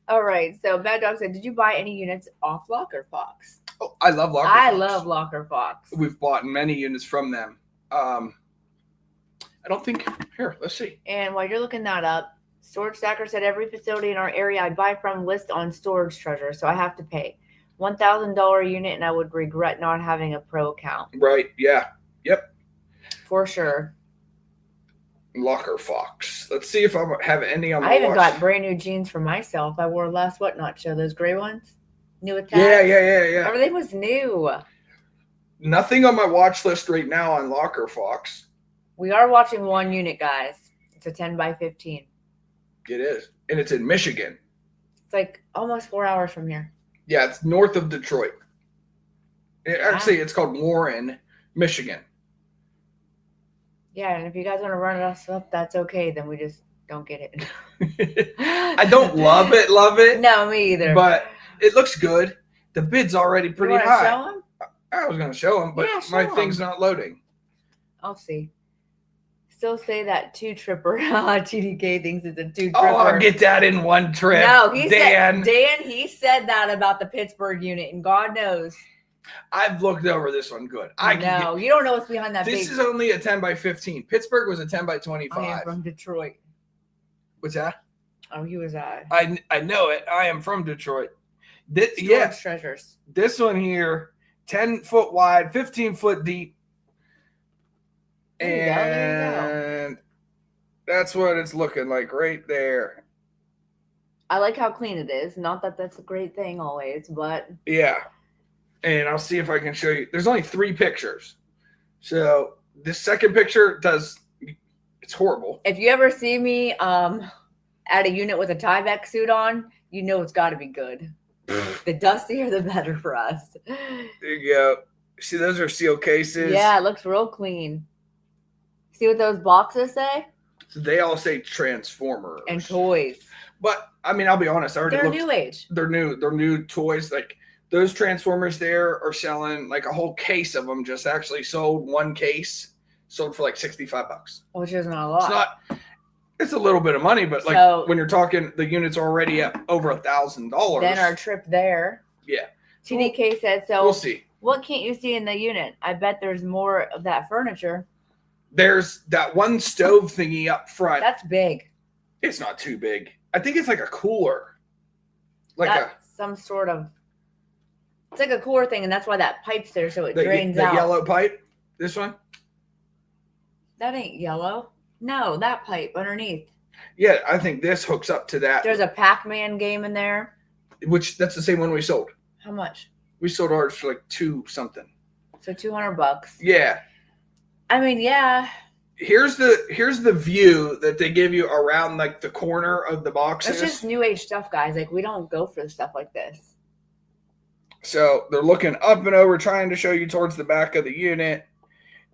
All right. So Bad Dog said, did you buy any units off Locker Fox? Oh, I love Locker Fox. I love Locker Fox. We've bought many units from them. I don't think, here, let's see. And while you're looking that up, Storage Stacker said every facility in our area I buy from list on Storage Treasure, so I have to pay $1,000 unit, and I would regret not having a pro account. Right, yeah, yep. For sure. Locker Fox. Let's see if I have any on my I even watch. got brand new jeans for myself. I wore last Whatnot show, those gray ones. New with tags. Yeah. Everything was new. Nothing on my watch list right now on Locker Fox. We are watching one unit, guys. It's a 10x15. It is. And it's in Michigan. It's like almost 4 hours from here. Yeah, it's north of Detroit. Actually, it's called Warren, Michigan. Yeah, and if you guys want to run us up, that's okay. Then we just don't get it. I don't love it. No, me either. But it looks good. The bid's already pretty high. Show them? I was going to show them, but my thing's not loading. I'll see. Still say that 2-tripper. TDK thinks it's a 2-tripper. Oh, I'll get that in one trip. No, he said that about the Pittsburgh unit, and God knows. I've looked over this one good. You don't know what's behind that. This is only a 10x15. Pittsburgh was a 10x25. I am from Detroit. What's that? Oh, he was I know it. I am from Detroit. Storage Treasures. This one here, 10 foot wide, 15 foot deep. There you go. That's what it's looking like right there. I like how clean it is. Not that that's a great thing always, but yeah. And I'll see if I can show you. There's only 3 pictures. So this second picture it's horrible. If you ever see me at a unit with a Tyvek suit on, you know it's got to be good. The dustier, the better for us. There you go. See, those are seal cases. Yeah, it looks real clean. See what those boxes say? So they all say Transformers. And toys. But, I mean, I'll be honest. They're new age. They're new toys. Like, those Transformers there are selling, like, a whole case of them. Just actually sold one case. Sold for, like, $65. Which is not a lot. It's a little bit of money, but, like, when you're talking, the unit's already at over $1,000. Then our trip there. Yeah. TDK said, so we'll see. What can't you see in the unit? I bet there's more of that furniture. There's that one stove thingy up front. That's big. It's not too big. I think it's like a cooler. That's some sort of. It's like a cooler thing, and that's why that pipe's there, so it drains the out. yellow pipe. This one. That ain't yellow. No, that pipe underneath. Yeah, I think this hooks up to that. There's a Pac-Man game in there. Which that's the same one we sold. How much? We sold ours for like $2 something. So $200. Yeah. I mean, yeah. Here's the view that they give you around like the corner of the boxes. It's just new age stuff, guys. Like we don't go for stuff like this. So they're looking up and over, trying to show you towards the back of the unit.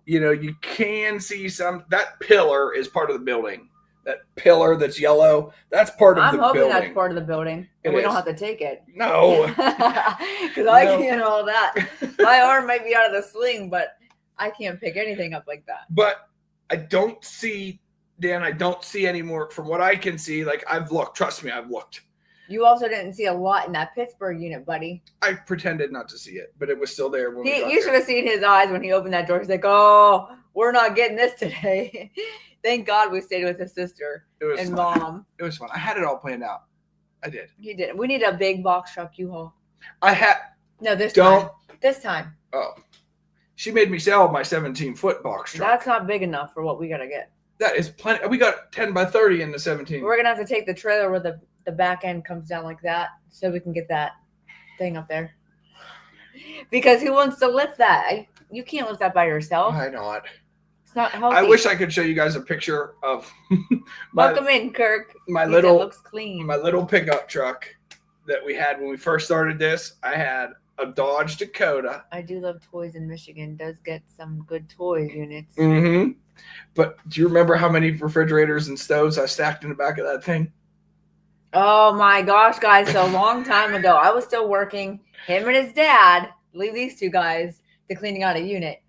You know, you can see that pillar is part of the building. That pillar that's yellow, that's part of the building. I'm hoping that's part of the building. And we don't have to take it. No. Because I can't all that. My arm might be out of the sling, but I can't pick anything up like that. But I don't see, Dan, any more. From what I can see, like I've looked. Trust me, I've looked. You also didn't see a lot in that Pittsburgh unit, buddy. I pretended not to see it, but it was still there when You should have seen his eyes when he opened that door. He's like, oh, we're not getting this today. Thank God we stayed with his sister and fun. Mom. It was fun. I had it all planned out. I did. He did. We need a big box truck U-Haul. No, this time. This time. Oh. She made me sell my 17-foot box truck. That's not big enough for what we got to get. That is plenty. We got 10 by 30 in the 17. We're going to have to take the trailer where the back end comes down like that so we can get that thing up there. Because who wants to lift that? You can't lift that by yourself. Why not? It's not healthy. I wish I could show you guys a picture of welcome in, Kirk. Looks clean. My little pickup truck that we had when we first started this. I had a Dodge Dakota. I do love toys in Michigan. Does get some good toy units. Mm-hmm. But do you remember how many refrigerators and stoves I stacked in the back of that thing? Oh my gosh, guys. So a long time ago, I was still working. Him and his dad, leave these two guys to cleaning out a unit.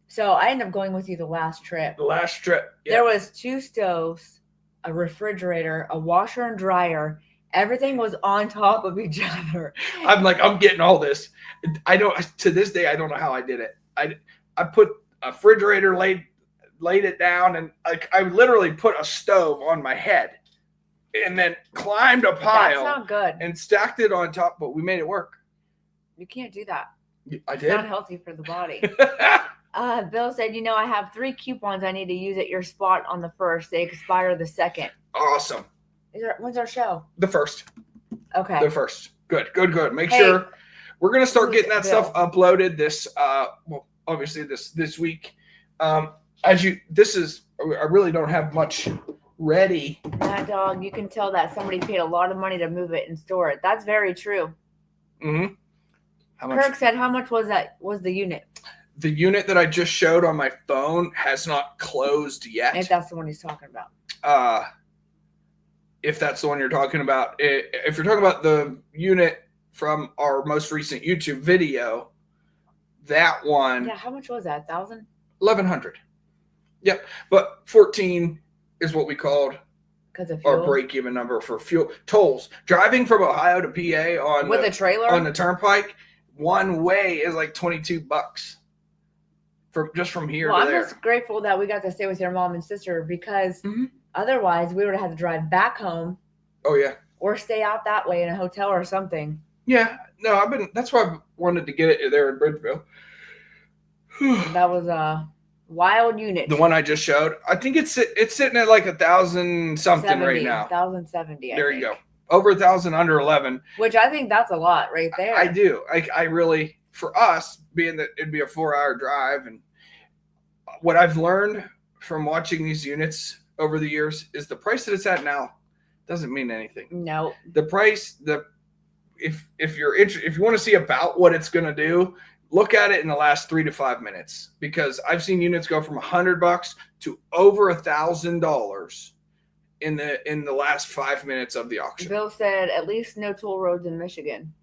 So I ended up going with you the last trip. Yeah. There was 2 stoves, a refrigerator, a washer and dryer. Everything was on top of each other. I'm getting all this. To this day, I don't know how I did it. I put a refrigerator, laid it down, and I literally put a stove on my head and then climbed a pile. That's not good. And stacked it on top, but we made it work. You can't do that. I did. It's not healthy for the body. Bill said, I have 3 coupons I need to use at your spot on the 1st. They expire the 2nd. Awesome. When's our show? The 1st. Okay. The 1st. Good. Make sure we're gonna start getting that stuff uploaded this obviously this week. I really don't have much ready. That dog, you can tell that somebody paid a lot of money to move it and store it. That's very true. Mm-hmm. How much? Kirk said, how much was the unit? The unit that I just showed on my phone has not closed yet. If that's the one he's talking about. If that's the one you're talking about. If you're talking about the unit from our most recent YouTube video, that one. Yeah, how much was that? 1,000? 1,100. Yep. But 14 is what we called our break-even number for fuel tolls. Driving from Ohio to PA on with a trailer on the turnpike, one way is like $22 from here to there. I'm just grateful that we got to stay with your mom and sister because otherwise we would have had to drive back home. Oh yeah. Or stay out that way in a hotel or something. Yeah. No, that's why I wanted to get it there in Bridgeville. That was a wild unit. The one I just showed. I think it's sitting at like 1,000 something right now. 1,070. There you go. Over 1,000, under 11. Which I think that's a lot right there. I do. I really, for us, being that it'd be a 4-hour drive, and what I've learned from watching these units over the years is the price that it's at now doesn't mean anything. No. The price, if you want to see about what it's going to do, look at it in the last 3 to 5 minutes, because I've seen units go from $100 to over $1,000 in the last 5 minutes of the auction. Bill said, at least no toll roads in Michigan.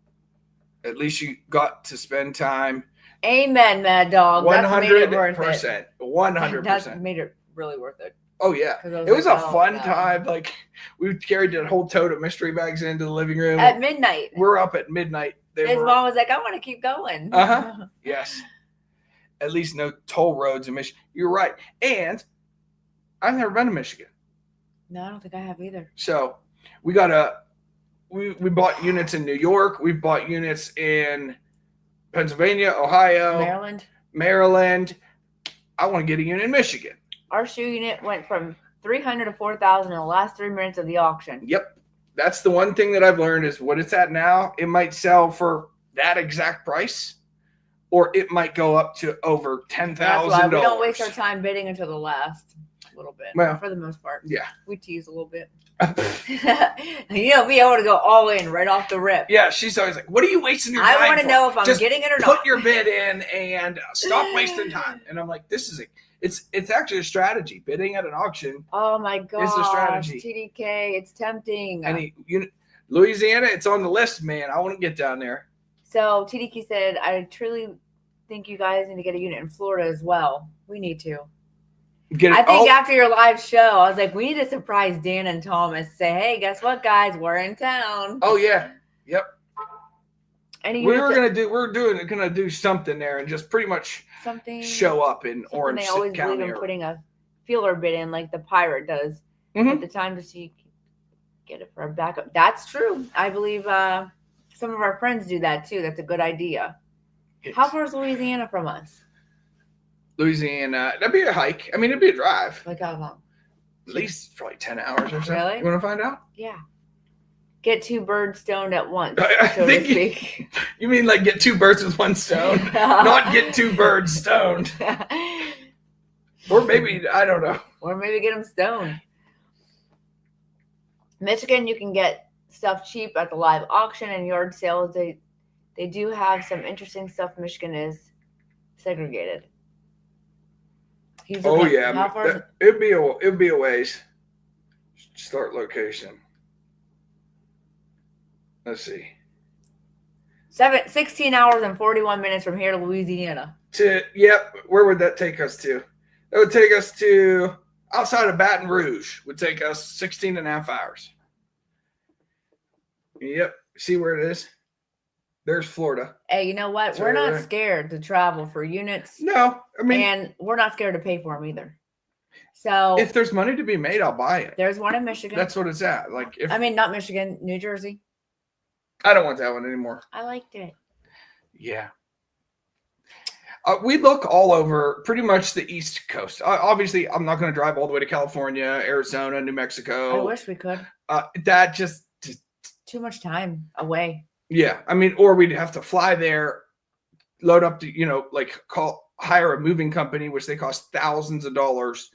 At least you got to spend time. Amen, Mad Dog. 100%. 100%. That made it really worth it. Oh yeah, it was a fun time. Like we carried that whole tote of mystery bags into the living room at midnight. We're up at midnight. His mom was like, "I want to keep going." Yes. At least no toll roads in Michigan. You're right. And I've never been to Michigan. No, I don't think I have either. So We bought units in New York. We've bought units in Pennsylvania, Ohio, Maryland. I want to get a unit in Michigan. Our shoe unit went from 300 to 4,000 in the last 3 minutes of the auction. Yep. That's the one thing that I've learned is what it's at now. It might sell for that exact price, or it might go up to over $10,000. That's why we don't waste our time bidding until the last little bit. Well, for the most part. Yeah. We tease a little bit. Be able to go all in right off the rip. Yeah, she's always like, what are you wasting your time I want to for? know if I'm Just getting it or not. Put your bid in and stop wasting time. And I'm like, it's actually a strategy. Bidding at an auction. Oh my gosh. It's a strategy. TDK, it's tempting. Louisiana, it's on the list, man. I want to get down there. So TDK said, I truly think you guys need to get a unit in Florida as well. We need to. I think after your live show, I was like, we need to surprise Dan and Thomas. Say, hey, guess what, guys? We're in town. Oh yeah, yep. We're gonna do something there and just pretty much show up in Orange County. They always believe in putting a feeler bid in, like the Pirate does at the time to see get it for a backup. That's true. I believe some of our friends do that too. That's a good idea. How far is Louisiana from us? Louisiana, that'd be a hike. I mean, it'd be a drive. Like how long? At least probably 10 hours or so. Really? You want to find out? Yeah. Get two birds stoned at once. I think you mean like get two birds with one stone, not get two birds stoned. Or maybe, I don't know. Or maybe get them stoned. Michigan, you can get stuff cheap at the live auction and yard sales. They do have some interesting stuff. Michigan is segregated. Oh yeah, how far it'd be a ways. Start location. Let's see. 16 hours and 41 minutes from here to Louisiana. Where would that take us to? That would take us to outside of Baton Rouge. Would take us 16 and a half hours. Yep. See where it is? There's Florida. Hey, you know what? We're not scared to travel for units. No, I mean, and we're not scared to pay for them either. So if there's money to be made, I'll buy it. There's one in Michigan. That's what it's at. Like, not Michigan, New Jersey. I don't want that one anymore. I liked it. Yeah. We look all over pretty much the East Coast. Obviously, I'm not going to drive all the way to California, Arizona, New Mexico. I wish we could. That just too much time away. Yeah, I mean, or we'd have to fly there, load up to, hire a moving company, which they cost thousands of dollars.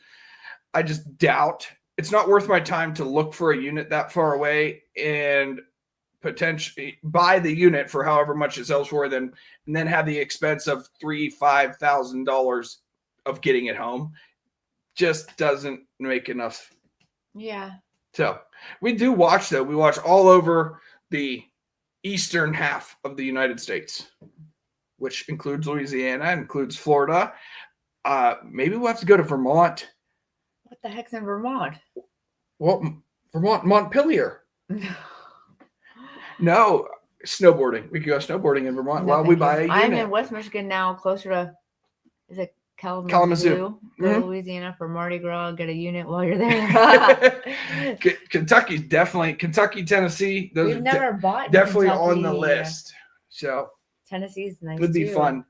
I just doubt it's not worth my time to look for a unit that far away and potentially buy the unit for however much it sells for, and then have the expense of $5,000 of getting it home. Just doesn't make enough. Yeah. So we do watch though. We watch all over the eastern half of the United States, which includes Louisiana, includes Florida. Maybe we'll have to go to Vermont. What the heck's in Vermont? Well, Vermont, Montpelier. No, snowboarding. We could go snowboarding in Vermont while we buy a unit. I'm in West Michigan now, closer to, is it Kalamazoo? Go to Louisiana for Mardi Gras. Get a unit while you're there. Kentucky, definitely. Kentucky, Tennessee. Those We've never bought definitely Kentucky. On the list. So Tennessee's nice. Would be fun.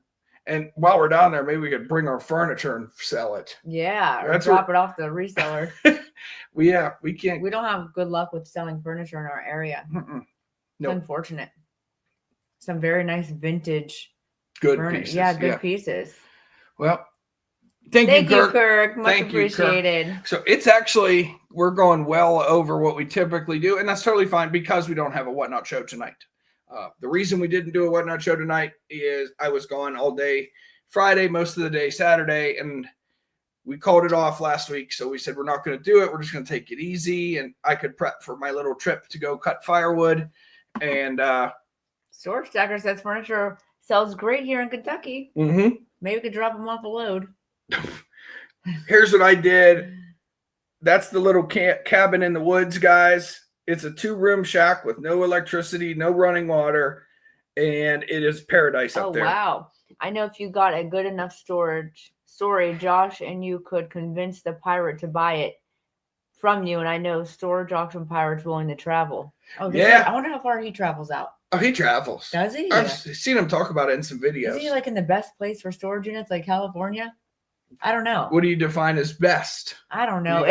And while we're down there, maybe we could bring our furniture and sell it. Yeah, or drop it off the reseller. We can't. We don't have good luck with selling furniture in our area. Nope. It's unfortunate. Some very nice vintage. Good pieces. Yeah, good pieces. Well, thank you, Kirk. Much appreciated. So it's actually, we're going well over what we typically do, and that's totally fine because we don't have a Whatnot show tonight. The reason we didn't do a Whatnot show tonight is I was gone all day Friday, most of the day Saturday, and we called it off last week. So we said, we're not going to do it. We're just going to take it easy. And I could prep for my little trip to go cut firewood. And Storage Stacker says furniture sells great here in Kentucky. Mm-hmm. Maybe we could drop them off a load. Here's what I did. That's the little cabin in the woods, guys. It's a 2-room shack with no electricity, no running water, and it is paradise up there. Oh, wow. I know if you got a good enough story, Josh and you could convince the pirate to buy it from you, and I know Storage Auction Pirate's willing to travel. Oh, Yeah. I wonder how far he travels out. Oh, he travels. Does he? I've seen him talk about it in some videos. Is he like in the best place for storage units, like California? I don't know. What do you define as best? I don't know.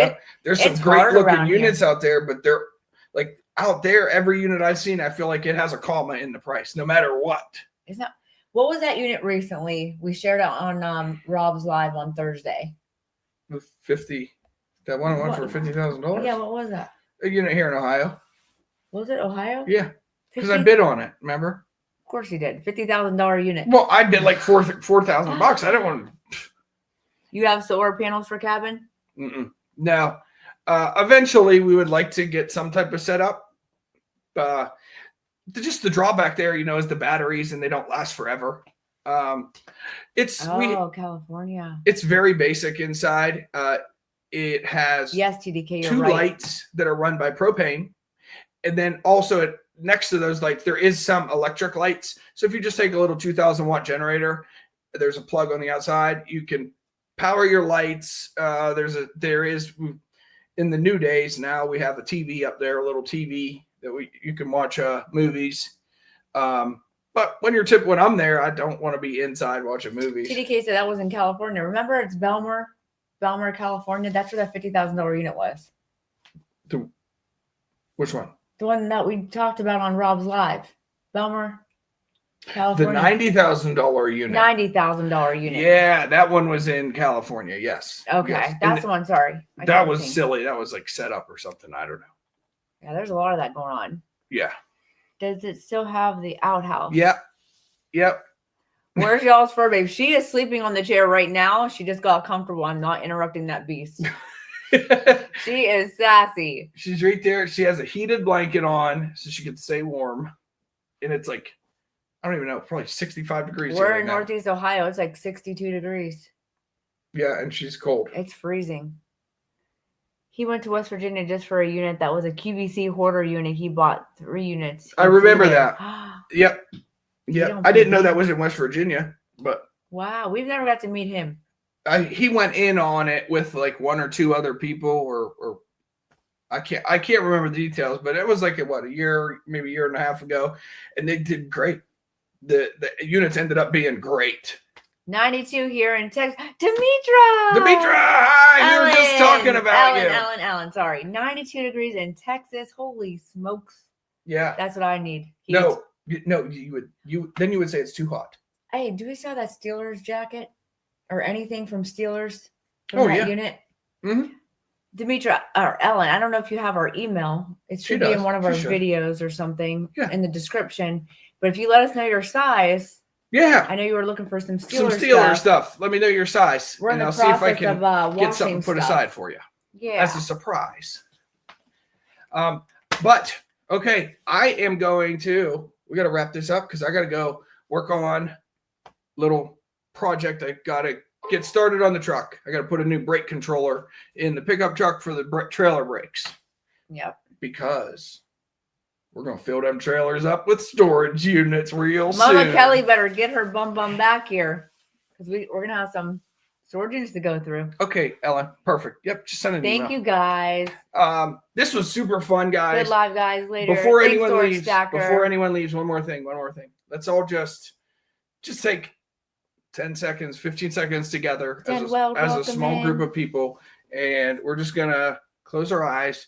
There's some great looking units out there, but they're like out there. Every unit I've seen, I feel like it has a comma in the price, no matter what. Isn't that what was that unit recently? We shared it on Rob's Live on Thursday. The 50, that one went for $50,000. Yeah, what was that? A unit here in Ohio. Was it Ohio? Yeah, because I bid on it. Remember? Of course you did. $50,000 unit. Well, I bid like $4,000. I didn't want to. You have solar panels for cabin? No. Eventually, we would like to get some type of setup. Just the drawback there, is the batteries, and they don't last forever. California. It's very basic inside. It has TDK, two lights that are run by propane, and then also next to those lights there is some electric lights. So if you just take a little 2,000 watt generator, there's a plug on the outside. You can power your lights. There is in the new days now we have a TV up there, a little TV that you can watch movies. But when I'm there, I don't want to be inside watching movies. TDK said that was in California. Remember, it's Belmar, California. That's where that $50,000 unit was. Which one? The one that we talked about on Rob's Live. Belmar, California. The $90,000 unit. $90,000 unit. Yeah, that one was in California. Yes. Okay, yes. That's the one. Sorry, that was silly. That was like set up or something. I don't know. Yeah, there's a lot of that going on. Yeah. Does it still have the outhouse? Yep. Where's y'all's fur babe? She is sleeping on the chair right now. She just got comfortable. I'm not interrupting that beast. She is sassy. She's right there. She has a heated blanket on so she can stay warm. And it's like, I don't even know, probably 65 degrees. We're in Northeast Ohio. It's like 62 degrees. Yeah, and she's cold. It's freezing. He went to West Virginia just for a unit that was a QVC hoarder unit. He bought 3 units. I remember that. Yep. I didn't know that was in West Virginia, but wow, we've never got to meet him. He went in on it with like 1 or 2 other people, or I can't remember the details, but it was like a year, maybe a year and a half ago, and they did great. The units ended up being great. 92 here in Texas. Demetra, hi! We were just talking about you. Ellen. Sorry, 92 degrees in Texas. Holy smokes! Yeah, that's what I need. Heat. No, you would say it's too hot. Hey, do we sell that Steelers jacket or anything from Steelers? Unit. Mm-hmm. Demetra or Ellen, I don't know if you have our email. It should be in one of our videos or something in the description. But if you let us know your size. Yeah. I know you were looking for some Steelers stuff. Let me know your size. We're in the process of get something put aside for you. Yeah. As a surprise. But okay, I am going to, we got to wrap this up because I got to go work on little project. I got to get started on the truck. I got to put a new brake controller in the pickup truck for the trailer brakes. Yep. Because we're going to fill them trailers up with storage units real soon. Mama Kelly better get her bum back here because we're going to have some storage units to go through. Okay, Ellen. Perfect. Yep. Just send an email. Thank you, guys. This was super fun, guys. Good live, guys. Later. Before anyone leaves, one more thing. Let's all just take 10 seconds, 15 seconds together as a small group of people. And we're just going to close our eyes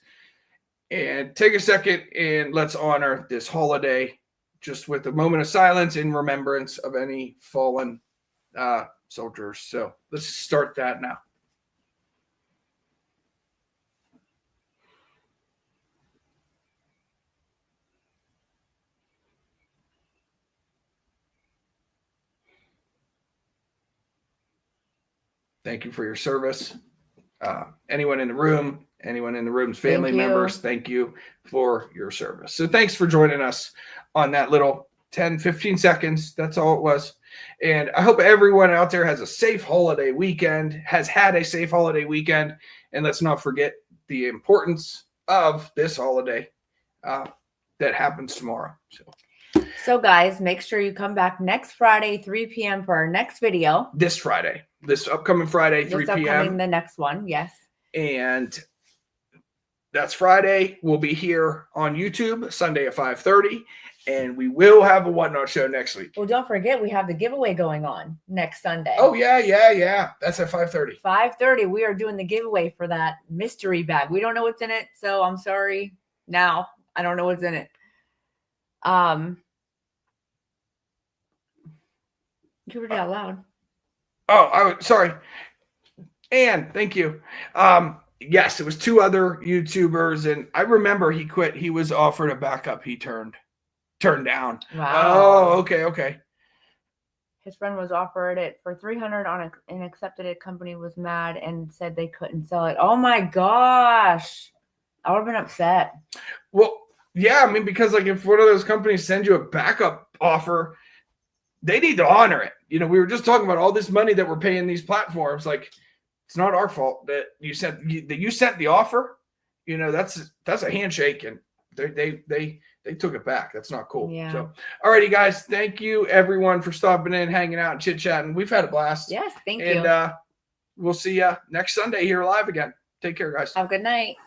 and take a second and let's honor this holiday just with a moment of silence in remembrance of any fallen soldiers. So let's start that now. Thank you for your service. Anyone in the room's family members, thank you for your service. So thanks for joining us on that little 10, 15 seconds. That's all it was. And I hope everyone out there has a safe holiday weekend, has had a safe holiday weekend. And let's not forget the importance of this holiday that happens tomorrow. So guys, make sure you come back next Friday, 3 p.m. for our next video. This upcoming Friday, 3 p.m. The next one, yes. And That's Friday. We'll be here on YouTube Sunday at 5:30, and we will have a Whatnot show next week. Well, don't forget we have the giveaway going on next Sunday. Oh yeah. That's at 5:30. 5:30. We are doing the giveaway for that mystery bag. We don't know what's in it, so I'm sorry. Now I don't know what's in it. You read it out loud. Oh, sorry. And thank you. Yes, it was 2 other YouTubers, and I remember he quit. He was offered a backup. He turned down. Wow. Oh, okay. His friend was offered it for $300 and accepted it. Company was mad and said they couldn't sell it. Oh my gosh. I would have been upset. Well, yeah, I mean, because like if one of those companies sends you a backup offer, they need to honor it. You know, we were just talking about all this money that we're paying these platforms. Like, it's not our fault that you sent the offer. You know, that's a handshake, and they took it back. That's not cool. Yeah. So, alrighty, guys, thank you everyone for stopping in, hanging out, and chit chatting. We've had a blast. Yes, thank you. And we'll see you next Sunday here live again. Take care, guys. Have a good night.